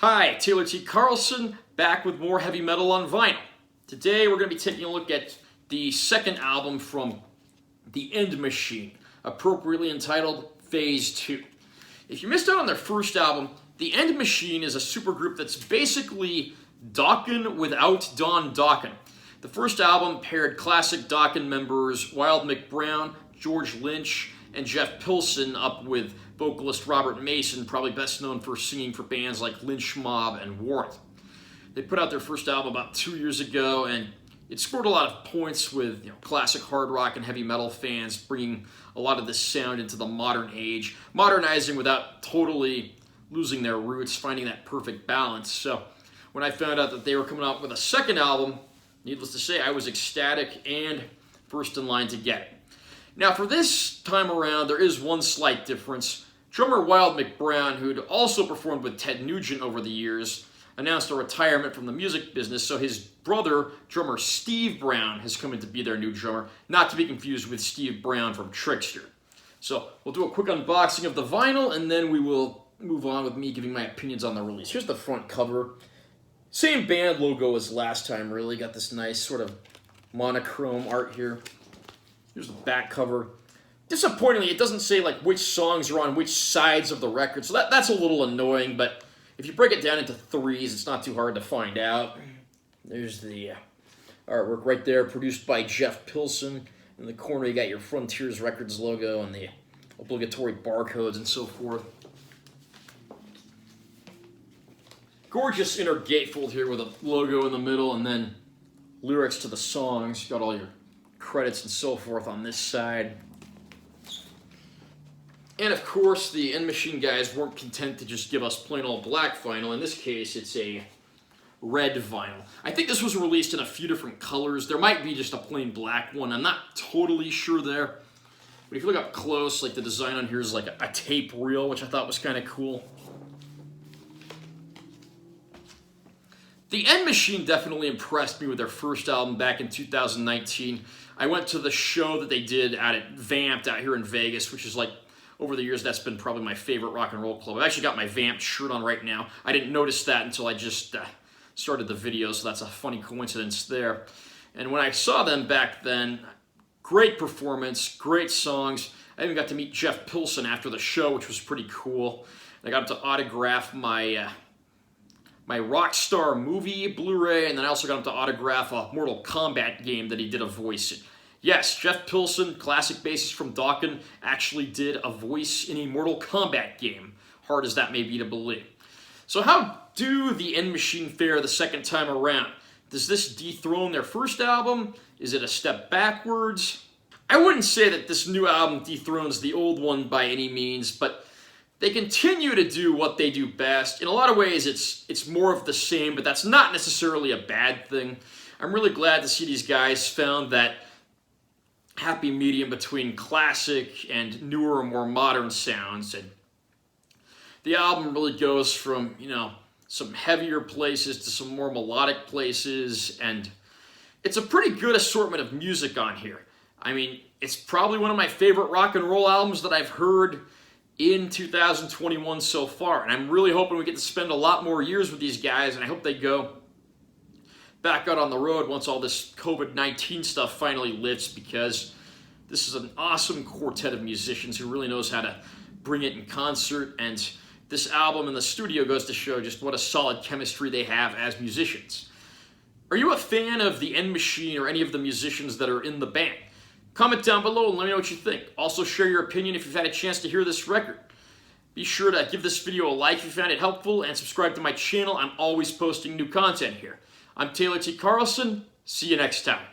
Hi, Taylor T. Carlson, back with more heavy metal on vinyl. Today we're going to be taking a look at the second album from The End Machine, appropriately entitled Phase 2. If you missed out on their first album, The End Machine is a supergroup that's basically Dokken without Don Dokken. The first album paired classic Dokken members Wild McBrown, George Lynch, and Jeff Pilson up with vocalist Robert Mason, probably best known for singing for bands like Lynch Mob and Warrant. They put out their first album about 2 years ago, and it scored a lot of points with classic hard rock and heavy metal fans, bringing a lot of this sound into the modern age, modernizing without totally losing their roots, finding that perfect balance. So when I found out that they were coming out with a second album, needless to say, I was ecstatic and first in line to get it. Now for this time around, there is one slight difference. Drummer Wild McBrown, who'd also performed with Ted Nugent over the years, announced a retirement from the music business, so his brother, drummer Steve Brown, has come in to be their new drummer, not to be confused with Steve Brown from Trickster. So we'll do a quick unboxing of the vinyl, and then we will move on with me giving my opinions on the release. Here's the front cover. Same band logo as last time, really. Got this nice sort of monochrome art here. Here's the back cover. Disappointingly, it doesn't say like which songs are on which sides of the record, so that's a little annoying, but if you break it down into threes, it's not too hard to find out. There's the artwork right there, produced by Jeff Pilson. In the corner, you got your Frontiers Records logo and the obligatory barcodes and so forth. Gorgeous inner gatefold here with a logo in the middle, and then lyrics to the songs. You got all your credits and so forth on this side. And of course, the End Machine guys weren't content to just give us plain old black vinyl. In this case, it's a red vinyl. I think this was released in a few different colors. There might be just a plain black one. I'm not totally sure there. But if you look up close, like the design on here is like a tape reel, which I thought was kind of cool. The End Machine definitely impressed me with their first album back in 2019. I went to the show that they did out at Vamped out here in Vegas, which is like, over the years, that's been probably my favorite rock and roll club. I've actually got my Vamped shirt on right now. I didn't notice that until I just started the video, so that's a funny coincidence there. And when I saw them back then, great performance, great songs. I even got to meet Jeff Pilson after the show, which was pretty cool. I got him to autograph my Rockstar movie Blu-ray, and then I also got him to autograph a Mortal Kombat game that he did a voice in. Yes, Jeff Pilson, classic bassist from Dokken, actually did a voice in a Mortal Kombat game, hard as that may be to believe. So how do the End Machine fare the second time around? Does this dethrone their first album? Is it a step backwards? I wouldn't say that this new album dethrones the old one by any means, but they continue to do what they do best. In a lot of ways, it's more of the same, but that's not necessarily a bad thing. I'm really glad to see these guys found that happy medium between classic and newer, more modern sounds. And the album really goes from, some heavier places to some more melodic places, and it's a pretty good assortment of music on here. I mean, it's probably one of my favorite rock and roll albums that I've heard in 2021 so far, and I'm really hoping we get to spend a lot more years with these guys, and I hope they go back out on the road once all this COVID-19 stuff finally lifts, because this is an awesome quartet of musicians who really knows how to bring it in concert, and this album in the studio goes to show just what a solid chemistry they have as musicians. Are you a fan of the End Machine or any of the musicians that are in the band? Comment down below and let me know what you think. Also share your opinion if you've had a chance to hear this record. Be sure to give this video a like if you found it helpful, and subscribe to my channel. I'm always posting new content here. I'm Taylor T. Carlson. See you next time.